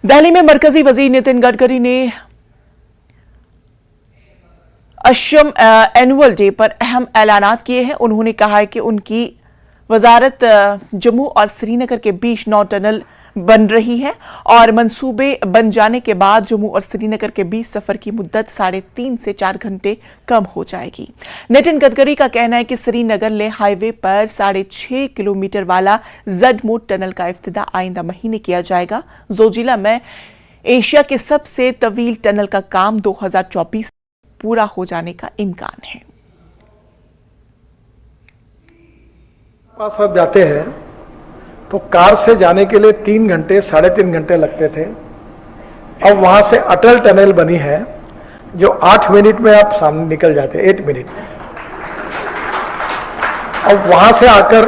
दिल्ली में मरकजी वजीर नितिन गडकरी ने अशम एनुअल डे पर अहम ऐलानात किए हैं। उन्होंने कहा है कि उनकी वजारत जम्मू और श्रीनगर के बीच 9 टनल बन रही है और मंसूबे बन जाने के बाद जम्मू और श्रीनगर के बीच सफर की मुद्दत 3.5 से 4 घंटे कम हो जाएगी। नितिन गडकरी का कहना है कि श्रीनगर ले हाईवे पर 6.5 किलोमीटर वाला जड मोड टनल का इफ्तिताह आइंदा महीने किया जाएगा। जोजिला में एशिया के सबसे तवील टनल का काम 2024 पूरा हो जाने का इम्कान है। पास आप जाते हैं तो कार से जाने के लिए 3 घंटे 3.5 घंटे लगते थे। अब वहां से अटल टनल बनी है जो 8 मिनट में आप सामने निकल जाते हैं, 8 मिनट। अब वहां से आकर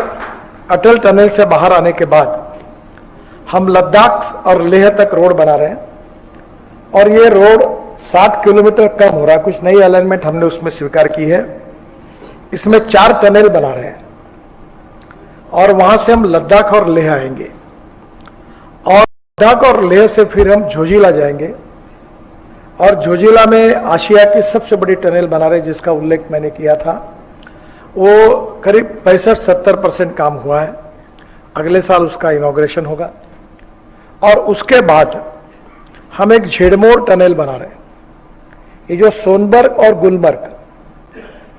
अटल टनल से बाहर आने के बाद हम लद्दाख और लेह तक रोड बना रहे हैं और ये रोड 60 किलोमीटर कम हो रहा है। कुछ नई अलाइनमेंट हमने उसमें स्वीकार की है। इसमें 4 टनल बना रहे हैं और वहां से हम लद्दाख और लेह आएंगे और लद्दाख और लेह से फिर हम जोजिला जाएंगे और जोजिला में आशिया की सबसे बड़ी टनल बना रहे जिसका उल्लेख मैंने किया था। वो करीब 65-70% काम हुआ है। अगले साल उसका इनॉग्रेशन होगा और उसके बाद हम एक झेड़मोर टनल बना रहे हैं। ये जो सोनबर्ग और गुलमर्ग,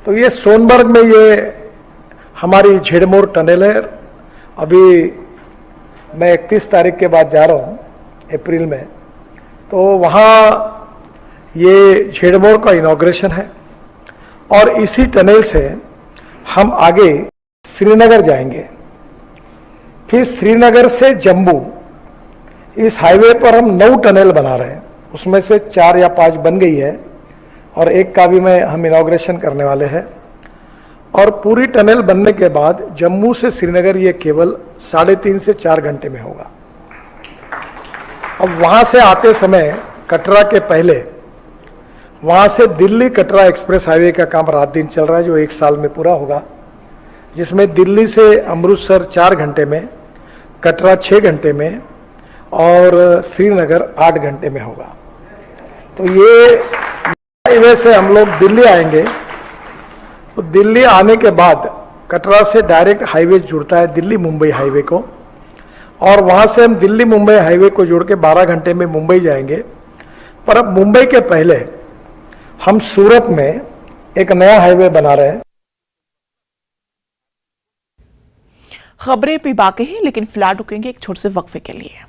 तो ये सोनबर्ग में ये हमारी झेड़मोर टनल है। अभी मैं 31 तारीख के बाद जा रहा हूँ अप्रैल में, तो वहाँ ये झेड़मोर का इनॉग्रेशन है और इसी टनल से हम आगे श्रीनगर जाएंगे। फिर श्रीनगर से जम्मू, इस हाईवे पर हम 9 टनल बना रहे हैं। उसमें से 4 या 5 बन गई है और एक का भी हम इनॉग्रेशन करने वाले हैं। और पूरी टनल बनने के बाद जम्मू से श्रीनगर ये केवल 3.5 से 4 घंटे में होगा। अब वहां से आते समय कटरा के पहले वहां से दिल्ली कटरा एक्सप्रेस हाईवे का काम रात दिन चल रहा है जो 1 साल में पूरा होगा, जिसमें दिल्ली से अमृतसर 4 घंटे में, कटरा 6 घंटे में और श्रीनगर 8 घंटे में होगा। तो ये हाईवे से हम लोग दिल्ली आएंगे। तो दिल्ली आने के बाद कटरा से डायरेक्ट हाईवे जुड़ता है दिल्ली मुंबई हाईवे को और वहां से हम दिल्ली मुंबई हाईवे को जोड़ के 12 घंटे में मुंबई जाएंगे। पर अब मुंबई के पहले हम सूरत में एक नया हाईवे बना रहे हैं। खबरें भी बाकी हैं, लेकिन फिलहाल रुकेंगे एक छोटे से वक्फे के लिए।